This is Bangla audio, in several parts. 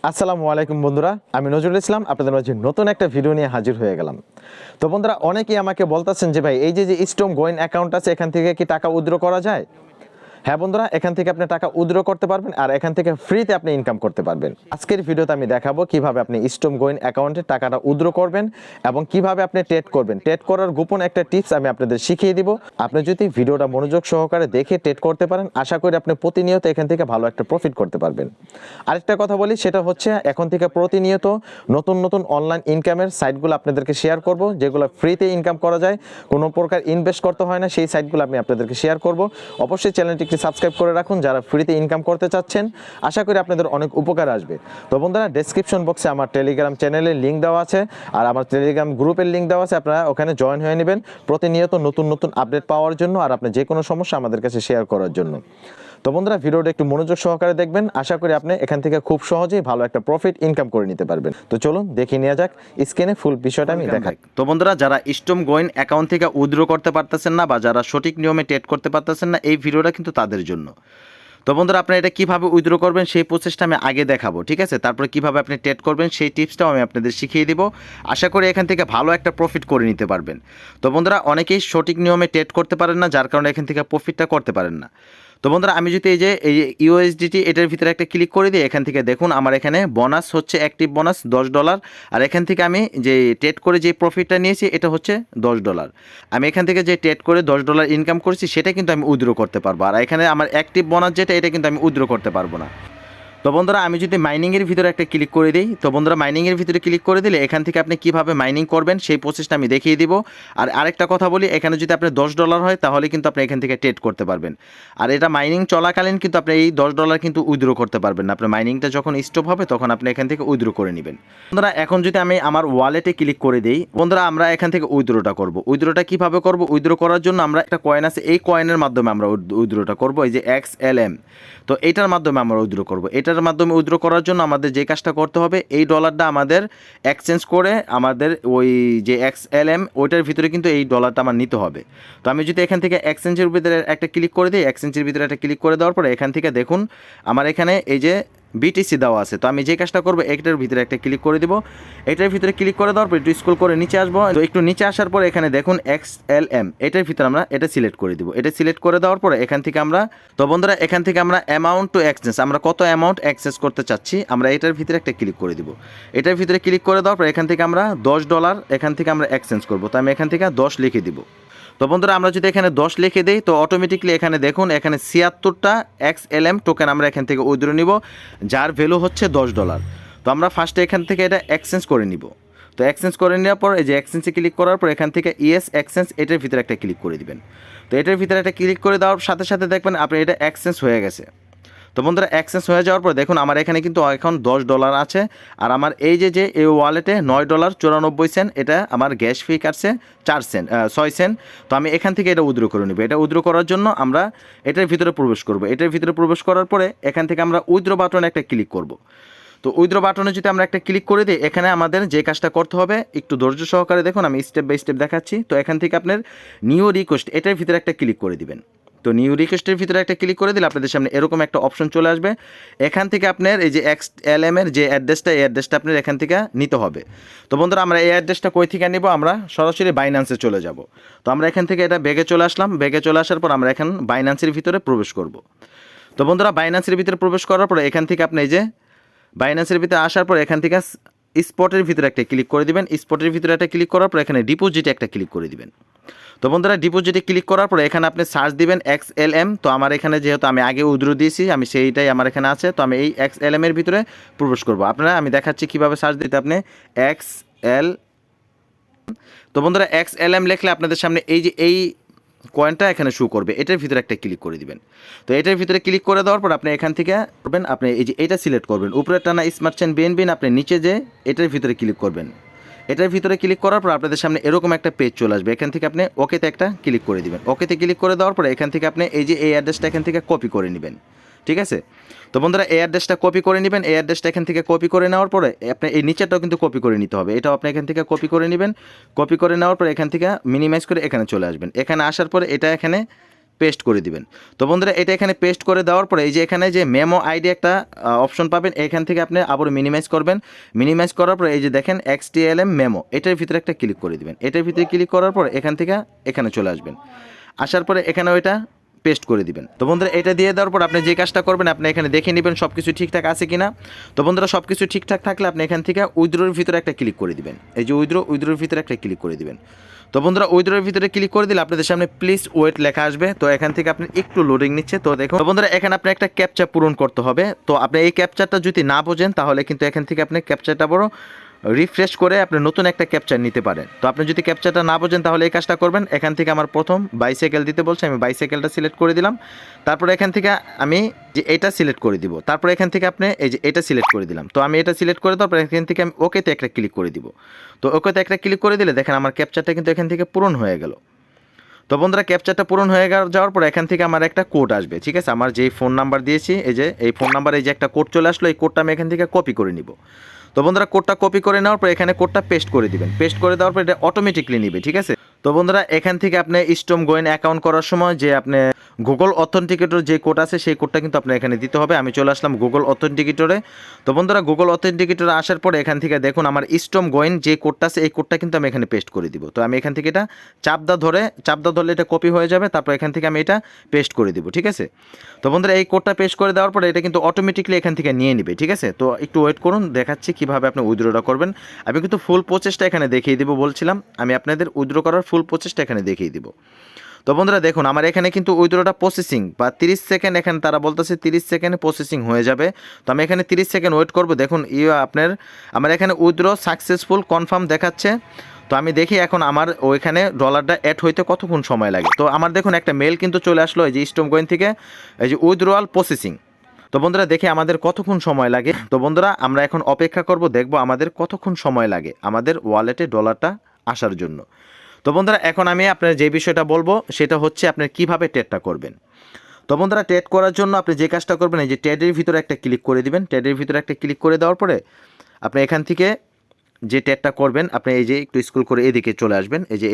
আসসালামু আলাইকুম বন্ধুরা, আমি নজরুল ইসলাম আপনাদের মাঝে নতুন একটা ভিডিও নিয়ে হাজির হয়ে গেলাম। তো বন্ধুরা, অনেকেই আমাকে বলতেছেন যে ভাই এই যে স্টর্মগেইন অ্যাকাউন্ট আছে এখান থেকে কি টাকা উইথড্র করা যায়? হ্যাঁ বন্ধুরা, এখান থেকে আপনি টাকা উইথড্র করতে পারবেন আর এখান থেকে ফ্রিতে আপনি ইনকাম করতে পারবেন। আজকের ভিডিওতে আমি দেখাবো কিভাবে আপনি স্টর্মগেইন অ্যাকাউন্টে টাকাটা উইথড্র করবেন এবং কিভাবে আপনি ট্রেড করবেন। ট্রেড করার গোপন একটা টিপস আমি আপনাদের শিখিয়ে দিব। আপনি যদি ভিডিওটা মনোযোগ সহকারে দেখে ট্রেড করতে পারেন, আশা করি আপনি প্রতিনিয়ত এখান থেকে ভালো একটা প্রফিট করতে পারবেন। আরেকটা কথা বলি, সেটা হচ্ছে এখন থেকে প্রতিনিয়ত নতুন নতুন অনলাইন ইনকামের সাইটগুলো আপনাদেরকে শেয়ার করব, যেগুলো ফ্রিতে ইনকাম করা যায়, কোনো প্রকার ইনভেস্ট করতে হয় না। সেই সাইটগুলো আমি আপনাদেরকে শেয়ার করব। অবশ্যই চ্যানেলটি সাবস্ক্রাইব করে রাখুন যারা ফ্রিতে ইনকাম করতে চাচ্ছেন। আশা করি আপনাদের অনেক উপকার আসবে। তো বন্ধুরা, ডেসক্রিপশন বক্সে আমার টেলিগ্রাম চ্যানেলের লিঙ্ক দেওয়া আছে আর আমার টেলিগ্রাম গ্রুপের লিঙ্ক দেওয়া আছে, আপনারা ওখানে জয়েন হয়ে নেবেন প্রতিনিয়ত নতুন নতুন আপডেট পাওয়ার জন্য আর আপনার যে কোনো সমস্যা আমাদের কাছে শেয়ার করার জন্য। তো বন্ধুরা, ভিডিওটা একটু মনোযোগ সহকারে দেখবেন, আশা করি আপনি এখান থেকে খুব সহজেই ভালো একটা প্রফিট ইনকাম করে নিতে পারবেন। তো চলুন দেখে নেওয়া যাক, স্ক্রিনে ফুল বিষয়টা আমি দেখাই। তো বন্ধুরা, যারা স্টর্মগেইন অ্যাকাউন্ট থেকে উইথড্র করতে পারতেছেন না বা যারা সঠিক নিয়মে ট্রেড করতে পারতেছেন না, এই ভিডিওটা কিন্তু তাদের জন্য। তো বন্ধুরা, আপনারা এটা কীভাবে উইথড্র করবেন সেই প্রসেসটা আমি আগে দেখাবো, ঠিক আছে? তারপরে কীভাবে আপনি ট্রেড করবেন সেই টিপসটাও আমি আপনাদের শিখিয়ে দিব। আশা করি এখান থেকে ভালো একটা প্রফিট করে নিতে পারবেন। তো বন্ধুরা, অনেকেই সঠিক নিয়মে ট্রেড করতে পারেন না, যার কারণে এখান থেকে প্রফিটটা করতে পারেন না। তো বন্ধুরা, আমি যদি এই যে ইউএসডিটি এটার ভিতরে একটা ক্লিক করে দিই, এখান থেকে দেখুন আমার এখানে বোনাস হচ্ছে, অ্যাক্টিভ বোনাস $10। আর এখান থেকে আমি যে ট্রেড করে যে প্রফিটটা নিয়েছি এটা হচ্ছে $10। আমি এখান থেকে যে ট্রেড করে $10 ইনকাম করেছি সেটা কিন্তু আমি উইথড্র করতে পারবো। আর এখানে আমার অ্যাক্টিভ বোনাস যেটা, এটা কিন্তু আমি উইথড্র করতে পারবো না। তো বন্ধুরা, আমি যদি মাইনিংয়ের ভিতরে একটা ক্লিক করে দিই, তো বন্ধুরা মাইনিংয়ের ভিতরে ক্লিক করে দিলে এখান থেকে আপনি কীভাবে মাইনিং করবেন সেই প্রসেসটা আমি দেখিয়ে দিব। আর আরেকটা কথা বলি, এখানে যদি আপনার $10 হয় তাহলে কিন্তু আপনি এখান থেকে ট্রেড করতে পারবেন। আর এটা মাইনিং চলাকালীন কিন্তু আপনি এই $10 কিন্তু উইথড্র করতে পারবেন না। আপনার মাইনিংটা যখন স্টপ হবে তখন আপনি এখান থেকে উইথড্র করে নেবেন। বন্ধুরা, এখন যদি আমি আমার ওয়ালেটে ক্লিক করে দিই, বন্ধুরা আমরা এখান থেকে উইথড্রটা করব। উইথড্রটা কীভাবে করব? উইথড্র করার জন্য আমরা একটা কয়েন আছে, এই কয়েনের মাধ্যমে আমরা উইথড্রটা করব, এই যে XLM। তো এটার মাধ্যমে আমরা উইথড্র করব। এটার মাধ্যমে উইথড্র করার জন্য আমাদের যে কাজটা করতে হবে, এই ডলারটা আমাদের এক্সচেঞ্জ করে আমাদের ওই যে XLM ওইটার ভিতরে কিন্তু এই ডলারটা আমার নিতে হবে। তো আমি যদি এখান থেকে এক্সচেঞ্জের ভিতরে একটা ক্লিক করে দিই, এক্সচেঞ্জের ভিতরে একটা ক্লিক করে দেওয়ার পরে এখান থেকে দেখুন আমার এখানে এই যে BTC দেওয়া আছে। তো আমি যে কাজটা করবো, এটার ভিতরে একটা ক্লিক করে দিব। এটার ভিতরে ক্লিক করে দেওয়ার পর একটু স্ক্রল করে নিচে আসবো। তো একটু নিচে আসার পর এখানে দেখুন XLM, এটার ভিতরে আমরা এটা সিলেক্ট করে দিব। এটা সিলেক্ট করে দেওয়ার পরে এখান থেকে আমরা, তো বন্ধুরা এখান থেকে আমরা অ্যামাউন্ট টু এক্সচেঞ্জ, আমরা কত অ্যামাউন্ট এক্সচেঞ্জ করতে চাচ্ছি আমরা এটার ভিতরে একটা ক্লিক করে দিব। এটার ভিতরে ক্লিক করে দেওয়ার পর এখান থেকে আমরা $10 এখান থেকে আমরা এক্সচেঞ্জ করবো। তো আমি এখান থেকে 10 লিখে দিব। তো বন্ধুরা, আমরা যদি এখানে 10 লিখে দিই তো অটোমেটিকলি এখানে দেখুন এখানে 76টা XLM টোকেন আমরা এখান থেকে উইথড্র নিব, যার ভ্যালু হচ্ছে $10। তো আমরা ফার্স্টে এখান থেকে এটা এক্সচেঞ্জ করে নিব। তো এক্সচেঞ্জ করে নেওয়ার পর এই যে এক্সচেঞ্জে ক্লিক করার পর এখান থেকে ইয়েস এক্সচেঞ্জ, এটার ভিতরে একটা ক্লিক করে দিবেন। তো এটার ভিতরে একটা ক্লিক করে দেওয়ার সাথে সাথে দেখবেন আপনি এটা এক্সচেঞ্জ হয়ে গেছে। তো বন্ধুরা, এক্সচেঞ্জ হয়ে যাওয়ার পর দেখুন আমার এখানে কিন্তু এখন $10 আছে। আর আমার এই যে এই ওয়ালেটে $9.94, এটা আমার গ্যাস ফি কাটছে 6 সেন্ট। তো আমি এখান থেকে এটা উইথড্র করে নেব। এটা উইথড্র করার জন্য আমরা এটার ভিতরে প্রবেশ করব। এটার ভিতরে প্রবেশ করার পরে এখান থেকে আমরা উইথড্র বাটনে একটা ক্লিক করব। তো উইথড্র বাটনে যদি আমরা একটা ক্লিক করে দিই, এখানে আমাদের যে কাজটা করতে হবে একটু ধৈর্য সহকারে দেখুন, আমি স্টেপ বাই স্টেপ দেখাচ্ছি। তো এখান থেকে আপনার নিউ রিকোয়েস্ট, এটার ভিতরে একটা ক্লিক করে দিবেন। তো নিউ রিকোয়েস্টের ভিতরে একটা ক্লিক করে দিলে আপনাদের সামনে এরকম একটা অপশন চলে আসবে। এখান থেকে আপনার এই যে XLM এর যে অ্যাড্রেসটা, এই অ্যাড্রেসটা আপনার এখান থেকে নিতে হবে। তো বন্ধুরা, আমরা এই অ্যাড্রেসটা কই থেকে নেব? আমরা সরাসরি বাইন্যান্সে চলে যাব। তো আমরা এখান থেকে এটা ব্যাগে চলে আসলাম। ব্যাগে চলে আসার পর আমরা এখন বাইন্যান্সের ভিতরে প্রবেশ করব। তো বন্ধুরা, বাইন্যান্সের ভিতরে প্রবেশ করার পরে এখান থেকে আপনি এই যে বাইন্যান্সের ভিতরে আসার পর এখান থেকে স্পটের ভিতরে একটা ক্লিক করে দিবেন। স্পটের ভিতরে একটা ক্লিক করার পর এখানে ডিপোজিটে একটা ক্লিক করে দিবেন। তো বন্ধুরা, ডিপোজিটে ক্লিক করার পরে এখানে আপনি সার্চ দিবেন XLM। তো আমার এখানে যেহেতু আমি আগে উইথড্র দিয়েছি, আমি সেইটাই আমার এখানে আছে। তো আমি এই XLM এর ভিতরে প্রবেশ করব। আপনারা, আমি দেখাচ্ছি কীভাবে সার্চ দিতে। আপনি XL, তো বন্ধুরা XLM লিখলে আপনাদের সামনে এই যে এই কয়েনটা এখানে শো করবে, এটার ভিতরে একটা ক্লিক করে দিবেন। তো এটার ভিতরে ক্লিক করে দেওয়ার পর আপনি এখান থেকে করবেন, আপনি এই যে এটা সিলেক্ট করবেন, উপরে টানা স্মার্ট চেন BNB, আপনি নিচে যে এটার ভিতরে ক্লিক করবেন। এটার ভিতরে ক্লিক করার পর আপনাদের সামনে এরকম একটা পেজ চলে আসবে। এখান থেকে আপনি ওকেতে একটা ক্লিক করে দিবেন। ওকেতে ক্লিক করে দেওয়ার পরে এখান থেকে আপনি এই যে এই অ্যাড্রেসটা এখান থেকে কপি করে নেবেন, ঠিক আছে? তো বন্ধুরা, এই অ্যাড্রেসটা কপি করে নেবেন। এই অ্যাড্রেসটা এখান থেকে কপি করে নেওয়ার পরে আপনি এই নিচেরটাও কিন্তু কপি করে নিতে হবে। এটাও আপনি এখান থেকে কপি করে নেবেন। কপি করে নেওয়ার পরে এখান থেকে মিনিমাইজ করে এখানে চলে আসবেন। এখানে আসার পরে এটা এখানে পেস্ট করে দিবেন। তো বন্ধুরা এটা এখানে পেস্ট করে দেওয়ার পরে এই যে এখানে যে মেমো আইডি একটা অপশন পাবেন, এখান থেকে আপনি আবার মিনিমাইজ করবেন। মিনিমাইজ করার পরে এই যে দেখেন XTLM মেমো, এটার ভিতরে একটা ক্লিক করে দিবেন। এটার ভিতরে ক্লিক করার পর এখান থেকে এখানে চলে আসবেন। আসার পরে এখানে ওইটা পেস্ট করে দিবেন। তো বন্ধুরা এটা দিয়ে দেওয়ার পর আপনি যে কাজটা করবেন, আপনি এখানে দেখে নেবেন সব কিছু ঠিকঠাক আছে কিনা। তো বন্ধুরা সব কিছু ঠিকঠাক থাকলে আপনি এখান থেকে উইথড্রোর ভিতরে একটা ক্লিক করে দিবেন। এই যে উইথড্রোর ভিতরে একটা ক্লিক করে দিবেন। তো বন্ধুরা উইথড্রোর ভিতরে ক্লিক করে দিলে আপনাদের সামনে প্লিজ ওয়েট লেখা আসবে। তো এখান থেকে আপনি একটু লোডিং নিচ্ছে। তো দেখুন তো বন্ধুরা এখানে আপনি একটা ক্যাপচা পূরণ করতে হবে। তো আপনি এই ক্যাপচারটা যদি না বোঝেন তাহলে কিন্তু এখান থেকে আপনি ক্যাপচারটা বড় রিফ্রেশ করে আপনি নতুন একটা ক্যাপচার নিতে পারেন। তো আপনি যদি ক্যাপচারটা না বোঝেন তাহলে এই কাজটা করবেন। এখান থেকে আমার প্রথম বাইসাইকেল দিতে বলছে, আমি বাইসাইকেলটা সিলেক্ট করে দিলাম। তারপরে এখান থেকে আমি যে এটা সিলেক্ট করে দিব। তারপরে এখান থেকে আপনি এই যে এটা সিলেক্ট করে দিলাম। তো আমি এটা সিলেক্ট করে দেওয়ার পর এখান থেকে আমি ওকেতে একটা ক্লিক করে দিব। তো ওকেতে একটা ক্লিক করে দিলে দেখেন আমার ক্যাপচারটা কিন্তু এখান থেকে পূরণ হয়ে গেল। তো বন্ধুরা ক্যাপচারটা পূরণ হয়ে যাওয়ার পর এখান থেকে আমার একটা কোড আসবে, ঠিক আছে। আমার যেই ফোন নাম্বার দিয়েছি এই যে এই ফোন নাম্বারে এই যে একটা কোড চলে আসলো, এই কোডটা আমি এখান থেকে কপি করে নিব। তো বন্ধুরা কোডটা কপি করে নেওয়ার পর এখানে কোডটা পেস্ট করে দিবেন। পেস্ট করে দেওয়ার পর এটা অটোমেটিকলি নিবে, ঠিক আছে। তো বন্ধুরা এখান থেকে আপনি StormGain অ্যাকাউন্ট করার সময় যে আপনি গুগল অথেন্টিকেটর যে কোড আছে সেই কোডটা কিন্তু আপনার এখানে দিতে হবে। আমি চলে আসলাম গুগল অথেন্টিকেটরে। তো বন্ধুরা গুগল অথেন্টিকেটরে আসার পরে এখান থেকে দেখুন আমার StormGain যে কোডটা আছে এই কোডটা কিন্তু আমি এখানে পেস্ট করে দিব। তো আমি এখান থেকে এটা চাপদা ধরলে এটা কপি হয়ে যাবে। তারপর এখান থেকে আমি এটা পেস্ট করে দিব, ঠিক আছে। তো বন্ধুরা এই কোডটা পেস্ট করে দেওয়ার পরে এটা কিন্তু অটোমেটিকলি এখান থেকে নিয়ে নেবে, ঠিক আছে। তো একটু ওয়েট করুন, দেখাচ্ছি কিভাবে আপনি উইথড্রটা করবেন। আমি কিন্তু ফুল প্রসেসটা এখানে দেখিয়ে দিব বলছিলাম, আমি আপনাদের উইথড্র করার ফুল প্রসেসটা এখানে দেখিয়ে দিব। তো বন্ধুরা দেখুন আমার এখানে কিন্তু উইথড্রটা প্রসেসিং বা 30 সেকেন্ড, এখানে তারা বলতেছে 30 সেকেন্ডে প্রসেসিং হয়ে যাবে। তো আমি এখানে 30 সেকেন্ড ওয়েট করব। দেখুন আমার এখানে উইথড্র সাকসেসফুল কনফার্ম দেখাচ্ছে। তো আমি দেখি এখন আমার ওইখানে ডলারটা অ্যাড হইতে কতক্ষণ সময় লাগে। তো আমার দেখুন একটা মেল কিন্তু চলে আসলো এই যে StormGain থেকে, এই যে উইথড্রয়াল প্রসেসিং। তো বন্ধুরা দেখি আমাদের কতক্ষণ সময় লাগে। তো বন্ধুরা আমরা এখন অপেক্ষা করব, দেখব আমাদের কতক্ষণ সময় লাগে আমাদের ওয়ালেটে ডলারটা আসার জন্য। তো বন্ধুরা এখন আমি আপনার যে বিষয়টা বলবো সেটা হচ্ছে আপনার কিভাবে ট্রেডটা করবেন। তো বন্ধুরা ট্রেড করার জন্য আপনি যে কাজটা করবেন এই যে ট্রেডের ভিতরে একটা ক্লিক করে দিবেন। ট্রেডের ভিতরে একটা ক্লিক করে দেওয়ার পরে আপনি এখান থেকে যে ট্রেডটা করবেন আপনি এই যে একটু স্ক্রল করে এদিকে চলে আসবেন। এই যে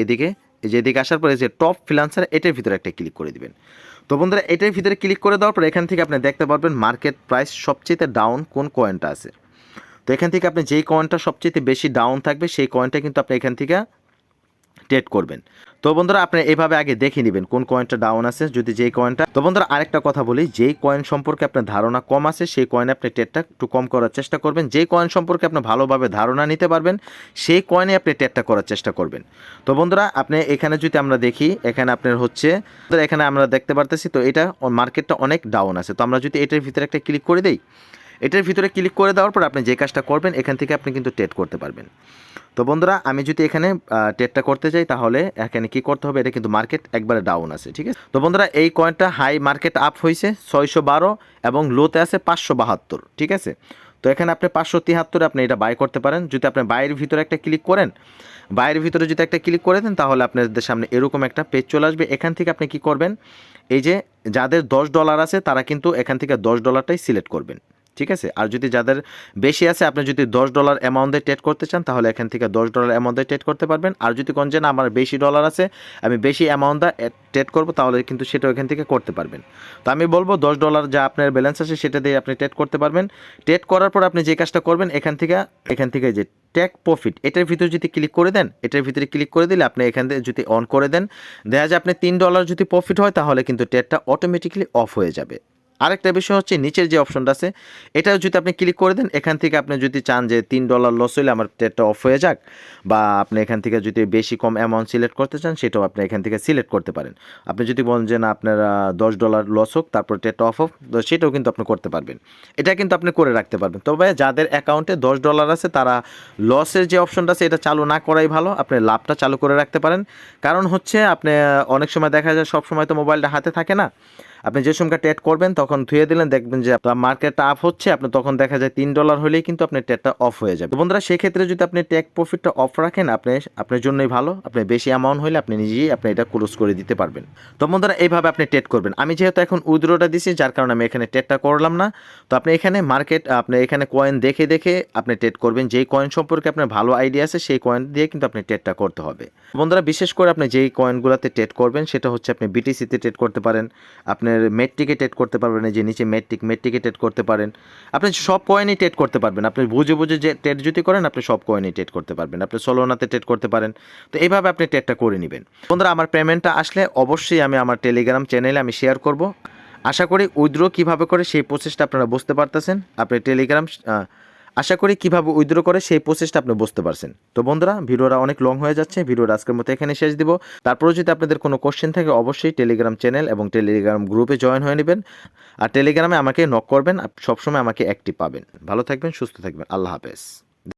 এদিকে আসার পরে যে টপ ফ্রিল্যান্সার এটার ভিতরে একটা ক্লিক করে দিবেন। তো বন্ধুরা এটার ভিতরে ক্লিক করে দেওয়ার পর এখান থেকে আপনি দেখতে পারবেন মার্কেট প্রাইস সবচেয়ে ডাউন কোন কয়েনটা আছে। তো এখান থেকে আপনি যেই কয়েনটা সবচেয়ে বেশি ডাউন থাকবে সেই কয়েনটা কিন্তু আপনি এখান থেকে ট্রেড করবেন। তো বন্ধুরা আপনি এইভাবে আগে দেখে নেবেন কোন কয়েনটা ডাউন আছে, যদি যেই কয়েনটা। তো বন্ধুরা আরেকটা কথা বলি, যেই কয়েন সম্পর্কে আপনার ধারণা কম আছে সেই কয়েনে আপনি ট্রেডটা একটু কম করার চেষ্টা করবেন। যেই কয়েন সম্পর্কে আপনি ভালোভাবে ধারণা নিতে পারবেন সেই কয়েনে আপনি ট্রেডটা করার চেষ্টা করবেন। তো বন্ধুরা আপনি এখানে যদি আমরা দেখি, এখানে আপনার হচ্ছে এখানে আমরা দেখতে পারতেছি তো এটা মার্কেটটা অনেক ডাউন আছে। তো আমরা যদি এটার ভিতরে একটা ক্লিক করে দেই, এটার ভিতরে ক্লিক করে দেওয়ার পর আপনি যে কাজটা করবেন এখান থেকে আপনি কিন্তু ট্রেড করতে পারবেন। তো বন্ধুরা আমি যদি এখানে ট্রেডটা করতে চাই তাহলে এখানে কি করতে হবে, এটা কিন্তু মার্কেট একবারে ডাউন আছে, ঠিক আছে। তো বন্ধুরা এই কয়েনটা হাই মার্কেট আপ হয়েছে 612 এবং লোতে আছে 572, ঠিক আছে। তো এখানে আপনি 573 আপনি এটা বাই করতে পারেন। যদি আপনি বাইরের ভিতরে একটা ক্লিক করেন, বাইরের ভিতরে যদি একটা ক্লিক করে দেন তাহলে আপনাদের সামনে এরকম একটা পেজ চলে আসবে। এখান থেকে আপনি কি করবেন, এই যে যাদের $10 আছে তারা কিন্তু এখান থেকে $10টাই সিলেক্ট করবেন, ঠিক আছে। আর যদি যাদের বেশি আছে, আপনি যদি $10 অ্যামাউন্টে ট্রেড করতে চান তাহলে এখান থেকে $10 অ্যামাউন্টে ট্রেড করতে পারবেন। আর যদি কোন যে না আমার বেশি ডলার আছে আমি বেশি অ্যামাউন্টটা ট্রেড করবো তাহলে কিন্তু সেটাও এখান থেকে করতে পারবেন। তো আমি বলবো $10 যা আপনার ব্যালেন্স আছে সেটা দিয়ে আপনি ট্রেড করতে পারবেন। ট্রেড করার পর আপনি যে কাজটা করবেন এখান থেকে যে টেক প্রফিট এটার ভিতরে যদি ক্লিক করে দেন, এটার ভিতরে ক্লিক করে দিলে আপনি এখান থেকে যদি অন করে দেন, দেখা যায় আপনি $3 যদি প্রফিট হয় তাহলে কিন্তু ট্রেডটা অটোমেটিকলি অফ হয়ে যাবে। আরেকটা বিষয় হচ্ছে নিচের যে অপশনটা আছে এটাও যদি আপনি ক্লিক করে দেন, এখান থেকে আপনি যদি চান যে $3 লস হলে আমার ট্রেডটা অফ হয়ে যাক, বা আপনি এখান থেকে যদি বেশি কম অ্যামাউন্ট সিলেক্ট করতে চান সেটাও আপনি এখান থেকে সিলেক্ট করতে পারেন। আপনি যদি বলেন যে না আপনার $10 লস হোক তারপর ট্রেডটা অফ হোক, তো সেটাও কিন্তু আপনি করতে পারবেন। এটা কিন্তু আপনি করে রাখতে পারবেন। তবে যাদের অ্যাকাউন্টে $10 আছে তারা লসের যে অপশনটা আছে এটা চালু না করাই ভালো, আপনি লাভটা চালু করে রাখতে পারেন। কারণ হচ্ছে আপনি অনেক সময় দেখা যায় সব সময় তো মোবাইলটা হাতে থাকে না, আপনি যে সময় ট্রেড করবেন তখন ধুয়ে দিলেন, দেখবেন যে মার্কেটটা আপ হচ্ছে, আপনি তখন দেখা যায় $3 হলেই কিন্তু আপনার ট্রেডটা অফ হয়ে যাবে। বন্ধুরা সেক্ষেত্রে যদি আপনি টেক প্রফিটটা অফ রাখেন, আপনার জন্যই ভালো। আপনি বেশি অ্যামাউন্ট হলে আপনি নিজেই আপনি এটা ক্লোজ করে দিতে পারবেন। তো বন্ধুরা এইভাবে আপনি ট্রেড করবেন। আমি যেহেতু এখন উইথড্রটা দিছি, যার কারণে আমি এখানে ট্রেডটা করলাম না। তো আপনি এখানে আপনি এখানে কয়েন দেখে আপনি ট্রেড করবেন। যেই কয়েন সম্পর্কে আপনার ভালো আইডিয়া আছে সেই কয়েন দিয়ে কিন্তু আপনি ট্রেডটা করতে হবে। বন্ধুরা বিশেষ করে আপনি যেই কয়েনগুলোতে ট্রেড করবেন সেটা হচ্ছে আপনি বিটিসিতে ট্রেড করতে পারেন, আপনার মেট্রিকে ট্রেড করতে পারবেন, যে নিচে মেট্রিকে ট্রেড করতে পারেন। আপনি সব কয়েনই ট্রেড করতে পারবেন। আপনি বুঝে যে ট্রেড যদি করেন আপনি সব কয়েনই ট্রেড করতে পারবেন। আপনি সোলোনাতে ট্রেড করতে পারেন। তো এইভাবে আপনি ট্রেডটা করে নেবেন। বন্ধুরা আমার পেমেন্টটা আসলে অবশ্যই আমি আমার টেলিগ্রাম চ্যানেলে আমি শেয়ার করব। আশা করি উইথড্র কীভাবে করে সেই প্রসেসটা আপনারা বুঝতে পারতেছেন। আপনি আশা করি কীভাবে উইথড্র করে সেই প্রসেসটা আপনি বুঝতে পারছেন। তো বন্ধুরা ভিডিওটা অনেক লং হয়ে যাচ্ছে, ভিডিওটা আজকের মতো এখানে শেষ দিব। তারপরেও যদি আপনাদের কোনো কোশ্চেন থাকে অবশ্যই টেলিগ্রাম চ্যানেল এবং টেলিগ্রাম গ্রুপে জয়েন হয়ে নেবেন। আর টেলিগ্রামে আমাকে নক করবেন, সবসময় আমাকে অ্যাক্টিভ পাবেন। ভালো থাকবেন, সুস্থ থাকবেন, আল্লাহ হাফেজ।